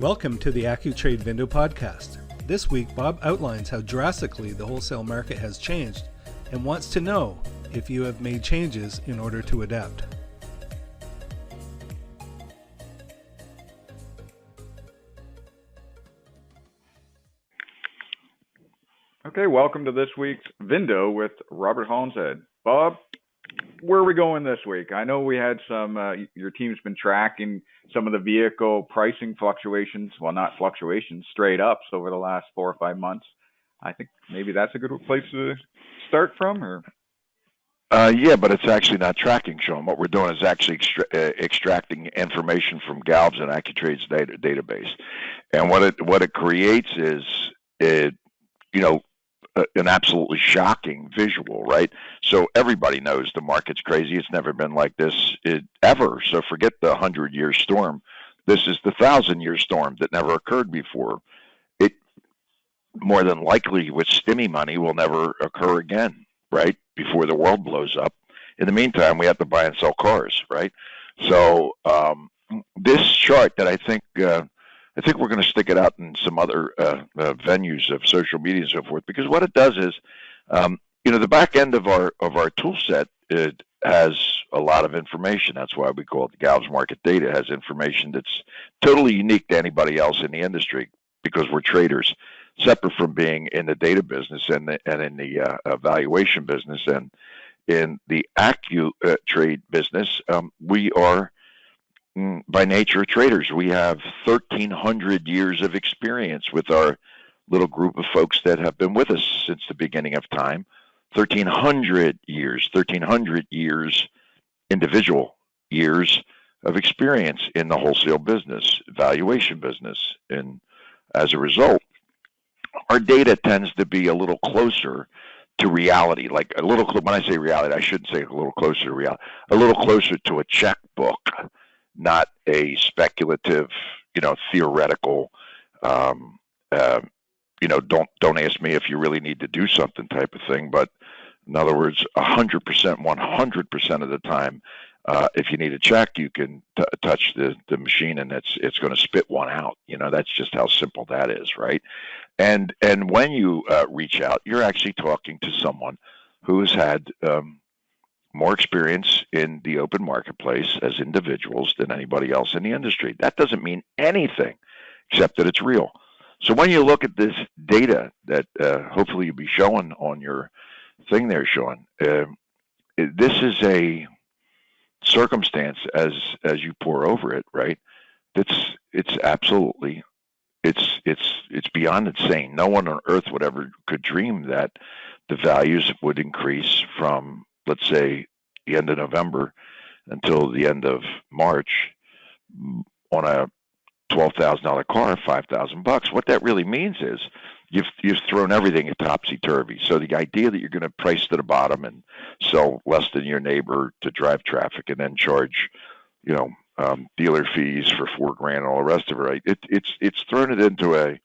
Welcome to the Accu-Trade VIN-dow podcast. This week, Bob outlines how drastically the wholesale market has changed and wants to know if you have made changes in order to adapt. Okay, welcome to this week's VIN-dow with Robert Hollinshead. Bob, where are we going this week? I know we had some, your team's been tracking some of the vehicle pricing fluctuations, well, not fluctuations, straight ups over the last 4 or 5 months. I think maybe that's a good place to start from, or? Yeah, but it's actually not tracking, Sean. What we're doing is actually extracting information from Galves and Accu-Trade's database. And what it creates is, an absolutely shocking visual, right? So everybody knows the market's crazy. It's never been like this ever. So forget the 100-year storm. This is the 1,000-year storm that never occurred before. It more than likely with stimmy money will never occur again, right? Before the world blows up. In the meantime, we have to buy and sell cars, right? So this chart that I think we're going to stick it out in some other venues of social media and so forth, because what it does is, the back end of our tool set, it has a lot of information. That's why we call it the Galves market data. It has information that's totally unique to anybody else in the industry because we're traders, separate from being in the data business and in the valuation business. And in the Accu-Trade business, we are by nature traders. We have 1,300 years of experience with our little group of folks that have been with us since the beginning of time. 1,300 years, individual years of experience in the wholesale business, valuation business. And as a result, our data tends to be a little closer to reality. Like when I say reality, I shouldn't say a little closer to reality, a little closer to a checkbook, not a speculative, theoretical, don't ask me if you really need to do something type of thing. But in other words, 100%, 100% of the time, if you need a check, you can touch the machine and it's going to spit one out. That's just how simple that is, right? And when you reach out, you're actually talking to someone who has had more experience in the open marketplace as individuals than anybody else in the industry. That doesn't mean anything except that it's real. So when you look at this data that hopefully you'll be showing on your thing there, Sean, this is a circumstance as you pour over it, right? It's absolutely, it's beyond insane. No one on earth would ever could dream that the values would increase from, let's say, the end of November until the end of March on a $12,000 car, $5,000. What that really means is you've thrown everything at topsy-turvy. So the idea that you're going to price to the bottom and sell less than your neighbor to drive traffic and then charge, dealer fees for $4,000 and all the rest of it, right? It's thrown it into a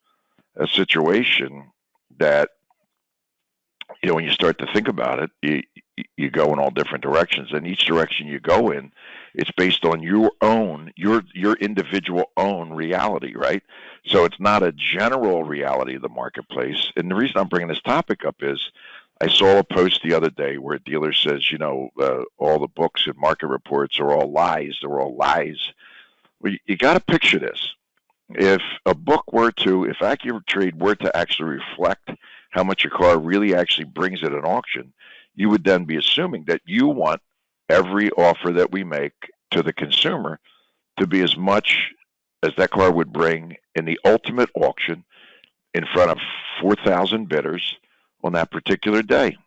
situation that, when you start to think about it, you go in all different directions, and each direction you go in, it's based on your individual own reality, right? So it's not a general reality of the marketplace. And the reason I'm bringing this topic up is I saw a post the other day where a dealer says, all the books and market reports are all lies. They're all lies. Well, you got to picture this. If Accu-Trade were to actually reflect how much a car really actually brings at an auction, you would then be assuming that you want every offer that we make to the consumer to be as much as that car would bring in the ultimate auction in front of 4,000 bidders on that particular day,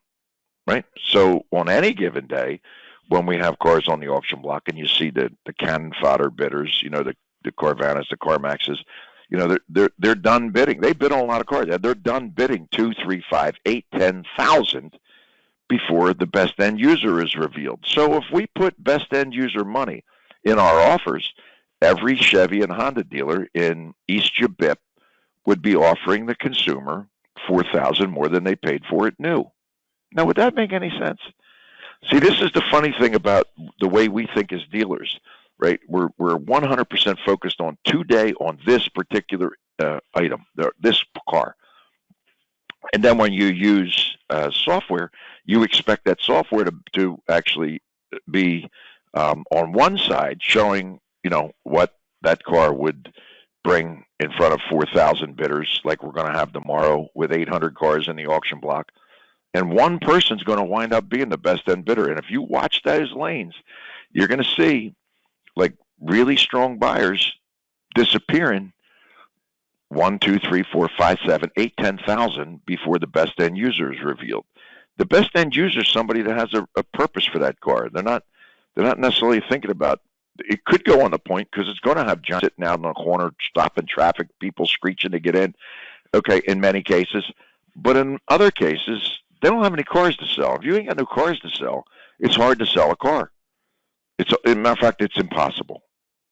right? So on any given day, when we have cars on the auction block and you see the cannon fodder bidders, the Carvanas, the CarMaxes, they're done bidding. They bid on a lot of cars. They're done bidding 2, 3, 5, 8, 10,000 before the best end user is revealed. So if we put best end user money in our offers, every Chevy and Honda dealer in East Jabip would be offering the consumer $4,000 more than they paid for it new. Now, would that make any sense? See, this is the funny thing about the way we think as dealers. right? We're 100% focused on today on this particular item, this car. And then when you use software, you expect that software to actually be on one side showing, what that car would bring in front of 4,000 bidders, like we're going to have tomorrow with 800 cars in the auction block. And one person's going to wind up being the best end bidder. And if you watch those lanes, you're going to see like really strong buyers disappearing 1, 2, 3, 4, 5, 7, 8, 10,000 before the best end user is revealed. The best end user is somebody that has a purpose for that car. They're not necessarily thinking about it. Could go on the point because it's going to have John sitting out in the corner, stopping traffic, people screeching to get in. Okay, in many cases, but in other cases, they don't have any cars to sell. If you ain't got no cars to sell, it's hard to sell a car. As a matter of fact, it's impossible.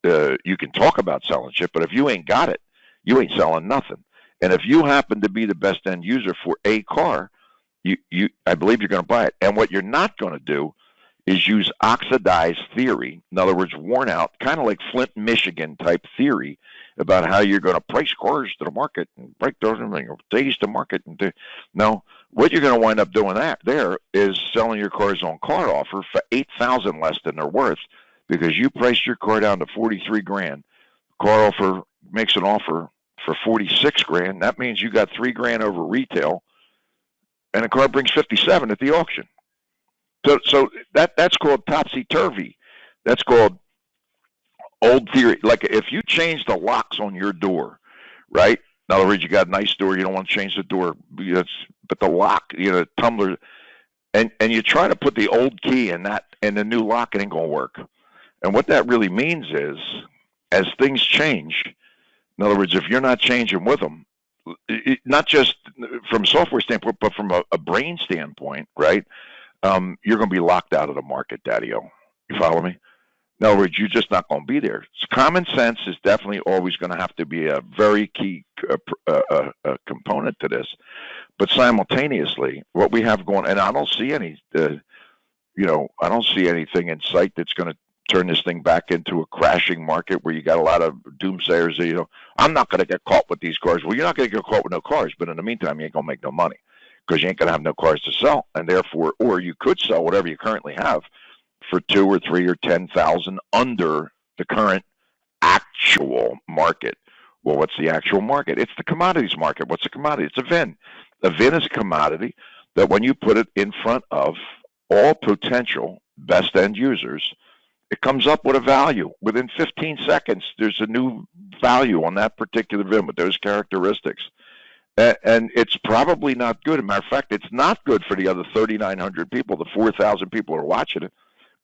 You can talk about selling shit, but if you ain't got it, you ain't selling nothing. And if you happen to be the best end user for a car, I believe you're going to buy it. And what you're not going to do is use oxidized theory. In other words, worn out, kind of like Flint, Michigan type theory about how you're going to price cars to the market and break those days to market. No, what you're going to wind up doing there is selling your cars on car offer for $8,000 less than they're worth because you priced your car down to 43 grand. Car offer makes an offer for 46 grand. That means you got 3 grand over retail, and the car brings 57 at the auction. So that's called topsy-turvy. That's called old theory. Like if you change the locks on your door, right? In other words, you got a nice door, you don't want to change the door, but the lock, tumbler, and you try to put the old key in the new lock, it ain't gonna work. And what that really means is, as things change, in other words, if you're not changing with them, not just from a software standpoint, but from a brain standpoint, right? You're going to be locked out of the market, Daddy-O. You follow me? In other words, you're just not going to be there. So common sense is definitely always going to have to be a very key component to this. But simultaneously, what we have going, and I don't see any, I don't see anything in sight that's going to turn this thing back into a crashing market where you got a lot of doomsayers. I'm not going to get caught with these cars. Well, you're not going to get caught with no cars, but in the meantime, you ain't going to make no money because you ain't going to have no cars to sell, and therefore, or you could sell whatever you currently have for 2 or 3 or 10,000 under the current actual market. Well, what's the actual market? It's the commodities market. What's a commodity? It's a VIN. A VIN is a commodity that when you put it in front of all potential best end users, it comes up with a value. Within 15 seconds, there's a new value on that particular VIN with those characteristics. And it's probably not good. As a matter of fact, it's not good for the other 3,900 people, the 4,000 people who are watching it,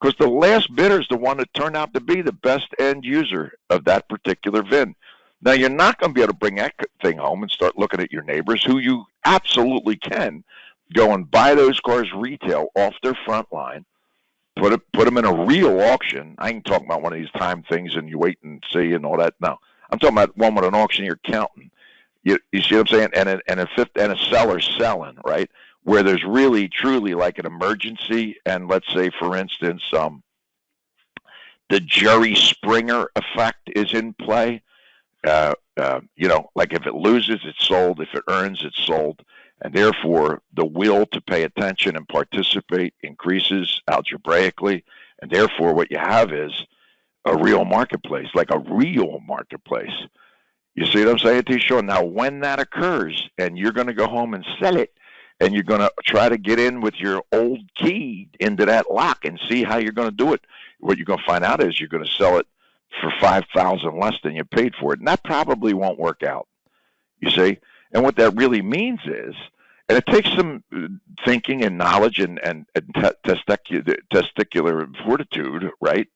because the last bidder is the one that turned out to be the best end user of that particular VIN. Now, you're not going to be able to bring that thing home and start looking at your neighbors, who you absolutely can go and buy those cars retail off their front line, put them in a real auction. I ain't talking about one of these time things and you wait and see and all that. No, I'm talking about one with an auctioneer counting. You see what I'm saying? And a seller selling, right? Where there's really, truly like an emergency. And let's say, for instance, the Jerry Springer effect is in play. Like if it loses, it's sold. If it earns, it's sold. And therefore, the will to pay attention and participate increases algebraically. And therefore, what you have is a real marketplace, like a real marketplace. You see what I'm saying, T-Shaw? Now, when that occurs and you're going to go home and sell it, and you're going to try to get in with your old key into that lock and see how you're going to do it, what you're going to find out is you're going to sell it for $5,000 less than you paid for it. And that probably won't work out, you see? And what that really means is, and it takes some thinking and knowledge and testicular fortitude, right?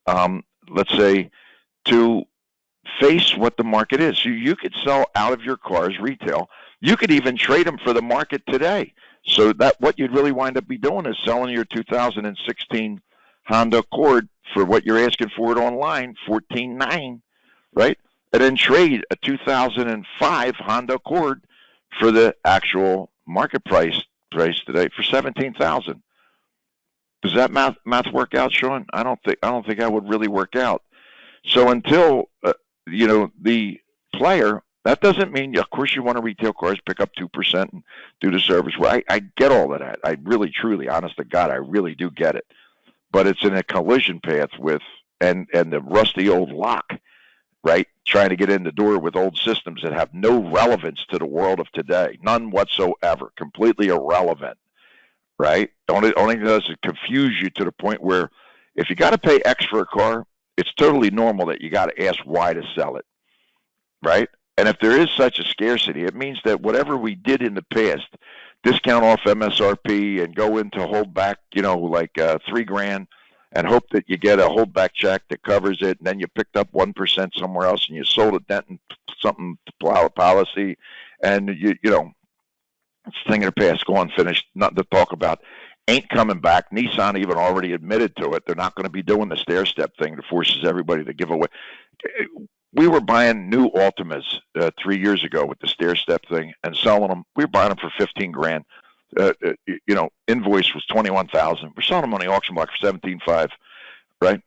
Let's say, to face what the market is. So you could sell out of your cars retail. You could even trade them for the market today. So that what you'd really wind up be doing is selling your 2016 Honda Accord for what you're asking for it online, $14,900, right? And then trade a 2005 Honda Accord for the actual market price today for $17,000. Does that math work out, Sean? I don't think that would really work out. So until the player, that doesn't mean, of course, you want to retail cars, pick up 2% and do the service. Well, I get all of that. I really, truly, honest to God, I really do get it. But it's in a collision path with and the rusty old lock, right? Trying to get in the door with old systems that have no relevance to the world of today, none whatsoever, completely irrelevant, right? Only does it confuse you to the point where if you got to pay X for a car, it's totally normal that you got to ask why to sell it, right? And if there is such a scarcity, it means that whatever we did in the past, discount off MSRP and go into hold back, like $3,000, and hope that you get a holdback check that covers it, and then you picked up 1% somewhere else, and you sold a dent and something to plow a policy, and it's a thing of the past, gone, finished, nothing to talk about. Ain't coming back. Nissan even already admitted to it. They're not going to be doing the stair-step thing that forces everybody to give away. We were buying new Altimas 3 years ago with the stair-step thing and selling them. We were buying them for $15,000. Invoice was $21,000. We're selling them on the auction block for $17,500, right?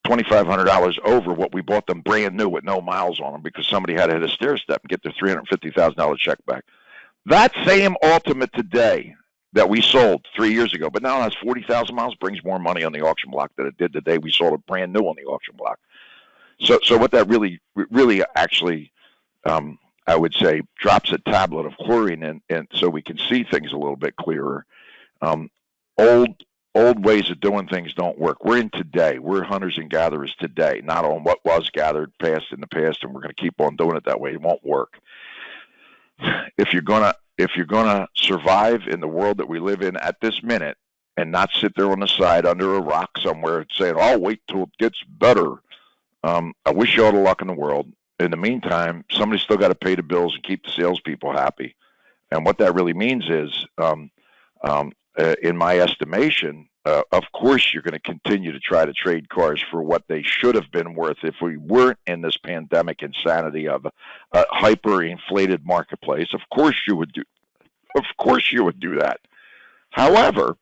$2,500 over what we bought them brand new with no miles on them because somebody had to hit a stair-step and get their $350,000 check back. That same Altima today that we sold 3 years ago, but now it has 40,000 miles, brings more money on the auction block than it did the day we sold it brand new on the auction block. So what that really actually, I would say, drops a tablet of chlorine and so we can see things a little bit clearer. Old ways of doing things don't work. We're in today. We're hunters and gatherers today, not on what was gathered in the past, and we're going to keep on doing it that way. It won't work. If you're gonna survive in the world that we live in at this minute and not sit there on the side under a rock somewhere saying, "I'll wait till it gets better," I wish you all the luck in the world. In the meantime, somebody's still got to pay the bills and keep the salespeople happy. And what that really means is, in my estimation, of course, you're going to continue to try to trade cars for what they should have been worth if we weren't in this pandemic insanity of a hyper-inflated marketplace. Of course you would do that. However,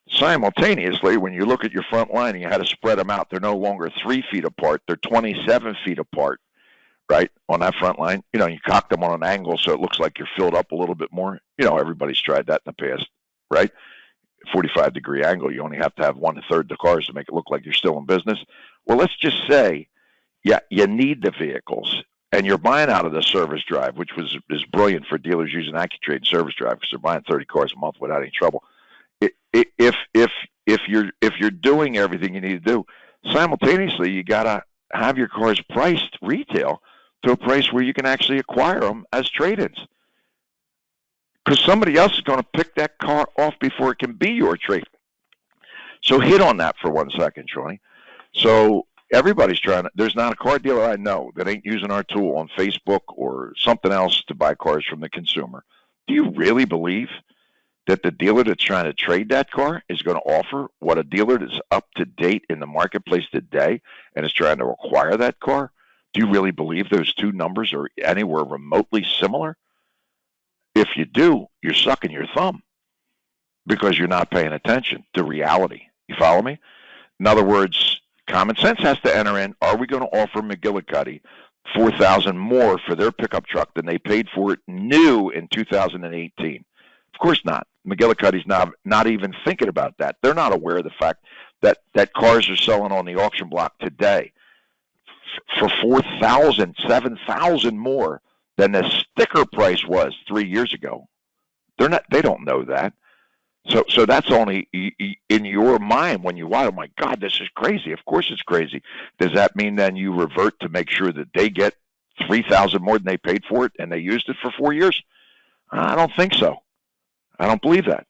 simultaneously, when you look at your front line and you had to spread them out, they're no longer 3 feet apart. They're 27 feet apart, right, on that front line. You cock them on an angle so it looks like you're filled up a little bit more. Everybody's tried that in the past, right? 45-degree angle, you only have to have 1/3 the cars to make it look like you're still in business. Well, let's just say, you need the vehicles, and you're buying out of the service drive, which is brilliant for dealers using Accu-Trade service drive because they're buying 30 cars a month without any trouble. If you're doing everything you need to do, simultaneously you gotta have your cars priced retail to a price where you can actually acquire them as trade-ins. Because somebody else is going to pick that car off before it can be your trade. So hit on that for 1 second, Troy. So everybody's there's not a car dealer I know that ain't using our tool on Facebook or something else to buy cars from the consumer. Do you really believe that the dealer that's trying to trade that car is going to offer what a dealer that's up to date in the marketplace today and is trying to acquire that car? Do you really believe those two numbers are anywhere remotely similar? If you do, you're sucking your thumb because you're not paying attention to reality. You follow me? In other words, common sense has to enter in. Are we going to offer McGillicuddy $4,000 more for their pickup truck than they paid for it new in 2018? Of course not. McGillicuddy's not even thinking about that. They're not aware of the fact that cars are selling on the auction block today for $4,000, $7,000 more than the sticker price was 3 years ago. They don't know that. So that's only in your mind when you watch. Oh my God, this is crazy. Of course it's crazy. Does that mean then you revert to make sure that they get $3,000 more than they paid for it and they used it for 4 years? I don't think so. I don't believe that.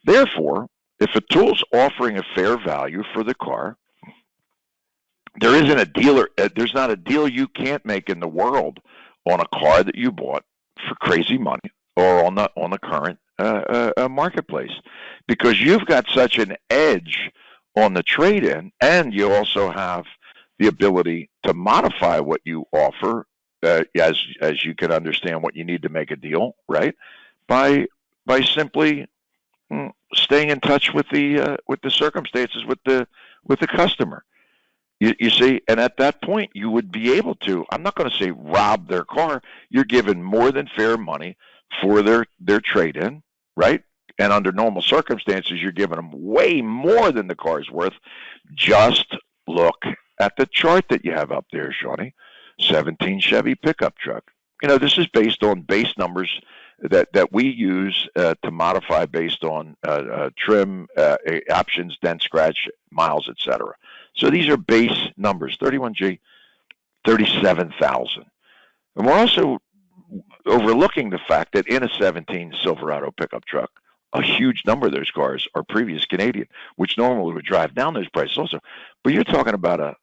Therefore, if a tool's offering a fair value for the car, there's not a deal you can't make in the world on a car that you bought for crazy money or on the current marketplace, because you've got such an edge on the trade-in, and you also have the ability to modify what you offer as you can understand what you need to make a deal, right? By simply staying in touch with the circumstances with the customer. You see, and at that point, you would be able to, I'm not going to say rob their car. You're given more than fair money for their trade-in, right? And under normal circumstances, you're giving them way more than the car's worth. Just look at the chart that you have up there, Shawnee. 17 Chevy pickup truck. This is based on base numbers that we use to modify based on trim, options, dent, scratch, miles, etc. So these are base numbers, 31G, 37,000. And we're also overlooking the fact that in a 17 Silverado pickup truck, a huge number of those cars are previous Canadian, which normally would drive down those prices also. But you're talking about a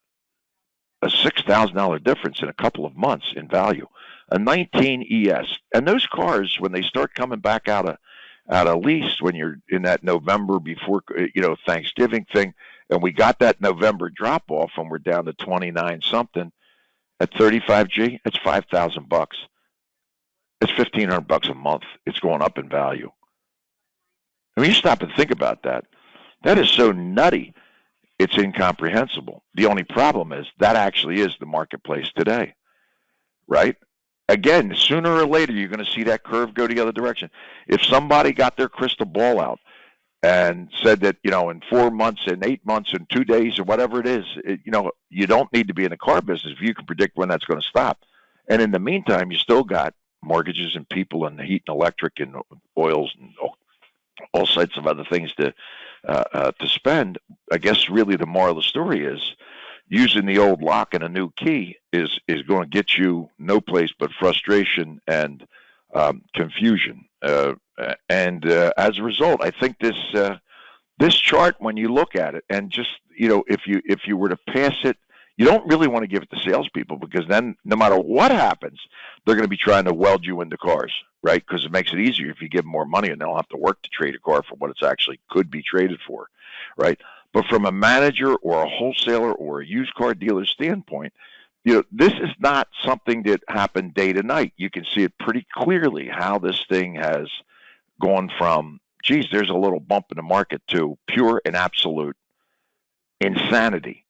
$6,000 difference in a couple of months in value. A 19 ES. And those cars, when they start coming back out of lease, when you're in that November before, Thanksgiving thing, and we got that November drop off and we're down to 29 something at 35G, it's $5,000. It's $1,500 a month. It's going up in value. I mean, you stop and think about that. That is so nutty. It's incomprehensible. The only problem is that actually is the marketplace today, right? Again, sooner or later, you're going to see that curve go the other direction. If somebody got their crystal ball out and said that, in 4 months and 8 months and 2 days or whatever it is, you don't need to be in the car business if you can predict when that's going to stop. And in the meantime, you still got mortgages and people and heat and electric and oils and all sorts of other things to spend. I guess really the moral of the story is using the old lock and a new key is going to get you no place but frustration and confusion. And as a result, I think this chart, when you look at it, and just if you were to pass it, you don't really want to give it to salespeople, because then no matter what happens, they're going to be trying to weld you into cars, right? Because it makes it easier if you give them more money and they don't have to work to trade a car for what it's actually could be traded for, right? But from a manager or a wholesaler or a used car dealer standpoint, this is not something that happened day to night. You can see it pretty clearly how this thing has gone from, geez, there's a little bump in the market, to pure and absolute insanity.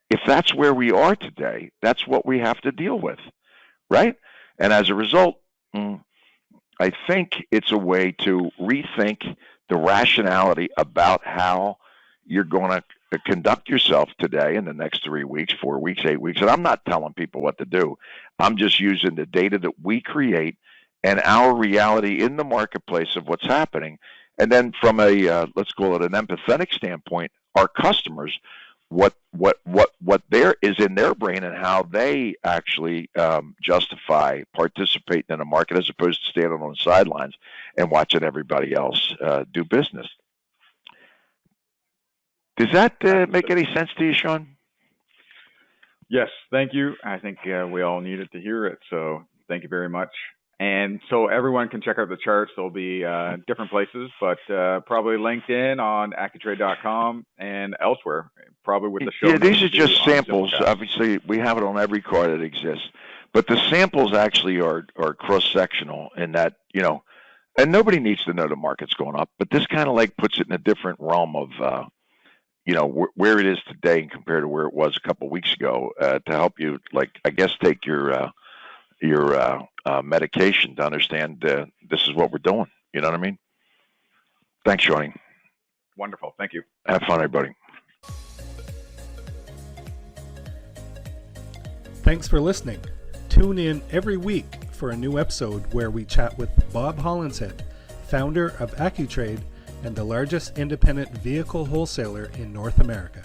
If that's where we are today, that's what we have to deal with, right? And as a result, I think it's a way to rethink the rationality about how you're going to conduct yourself today in the next 3 weeks, 4 weeks, 8 weeks. And I'm not telling people what to do. I'm just using the data that we create and our reality in the marketplace of what's happening. And then from a, let's call it an empathetic standpoint, our customers, what there is in their brain and how they actually justify participating in a market as opposed to standing on the sidelines and watching everybody else do business. Does that make any sense to you, Sean? Yes, thank you. I think we all needed to hear it, so thank you very much. And so everyone can check out the charts. They'll be different places, but probably LinkedIn, on Accu-Trade.com, and elsewhere, probably with the show. Yeah, these are just samples. Obviously, we have it on every car that exists. But the samples actually are cross-sectional in that, and nobody needs to know the market's going up, but this kind of like puts it in a different realm of, where it is today compared to where it was a couple of weeks ago, to help you, I guess, take your medication to understand this is what we're doing. You know what I mean? Thanks, Shawnee. Wonderful. Thank you. Have fun, everybody. Thanks for listening. Tune in every week for a new episode where we chat with Bob Hollinshead, founder of Accu-Trade and the largest independent vehicle wholesaler in North America.